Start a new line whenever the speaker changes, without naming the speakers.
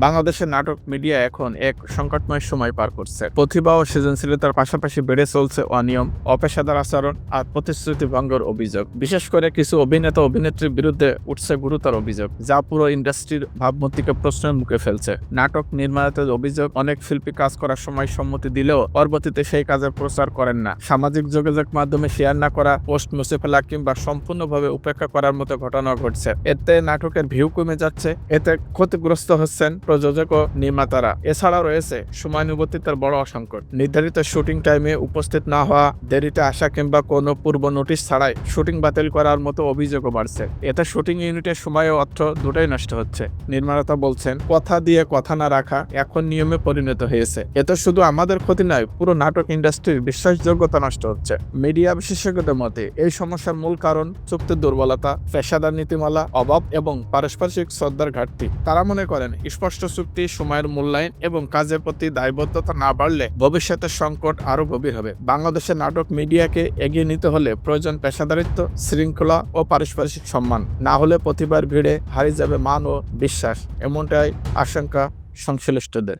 বাংলাদেশের নাটক মিডিয়া এখন এক সংকটময় সময় পার করছে। প্রতিভা ও সৃজনশীলতার পাশাপাশি বেড়ে চলছে অনিয়ম, অপেশাদার আচরণ আর প্রতিশ্রুতি ভঙ্গের অভিযোগ। বিশেষ করে কিছু অভিনেতা অভিনেত্রীর বিরুদ্ধে উঠছে গুরুতর অভিযোগ, যা পুরো ইন্ডাস্ট্রির ভাবমূর্তিকে প্রশ্নের মুখে ফেলছে। নাটক নির্মাতাদের অভিযোগ, অনেক শিল্পী কাজ করার সময় সম্মতি দিলেও পরবর্তীতে সেই কাজের প্রচার করেন না। সামাজিক যোগাযোগ মাধ্যমে শেয়ার না করা, পোস্ট মুছে ফেলা কিংবা সম্পূর্ণভাবে উপেক্ষা করার মতো ঘটনা ঘটছে। এতে নাটকের ভিউ কমে যাচ্ছে, এতে ক্ষতিগ্রস্ত হচ্ছেন প্রযোজক ও নির্মাতারা। এছাড়া রয়েছে সময়ানুবর্তিতার বড় সংকট। নির্ধারিত শুটিং টাইমে উপস্থিত না হওয়া, দেরিতে আসা কিংবা কোনো পূর্ব নোটিশ ছাড়াই শুটিং বাতিল করার মতো অভিযোগও বাড়ছে। এতে শুটিং ইউনিটের সময় ও অর্থ দুটোই নষ্ট হচ্ছে। নির্মাতা বলছেন, কথা দিয়ে কথা না রাখা এখন নিয়মে পরিণত হয়েছে। এতে শুধু আমাদের ক্ষতি নয়, পুরো নাটক ইন্ডাস্ট্রির বিশ্বাসযোগ্যতা নষ্ট হচ্ছে। মিডিয়া বিশেষজ্ঞদের মতে এই সমস্যার মূল কারণ চুক্তির দুর্বলতা, পেশাদার নীতিমালা অভাব এবং পারস্পরিক শ্রদ্ধার ঘাটতি। তারা মনে করেন, স্পষ্ট চুক্তি, সময়ের মূল্যায়ন এবং কাজের প্রতি দায়বদ্ধতা না বাড়লে ভবিষ্যতের সংকট আরো গভীর হবে। বাংলাদেশের নাটক মিডিয়াকে এগিয়ে নিতে হলে প্রয়োজন পেশাদারিত্ব, শৃঙ্খলা ও পারস্পরিক সম্মান। না হলে প্রতিবার ভিড়ে হারিয়ে যাবে মান ও বিশ্বাস। এমনটাই আশঙ্কা সংশ্লিষ্টদের।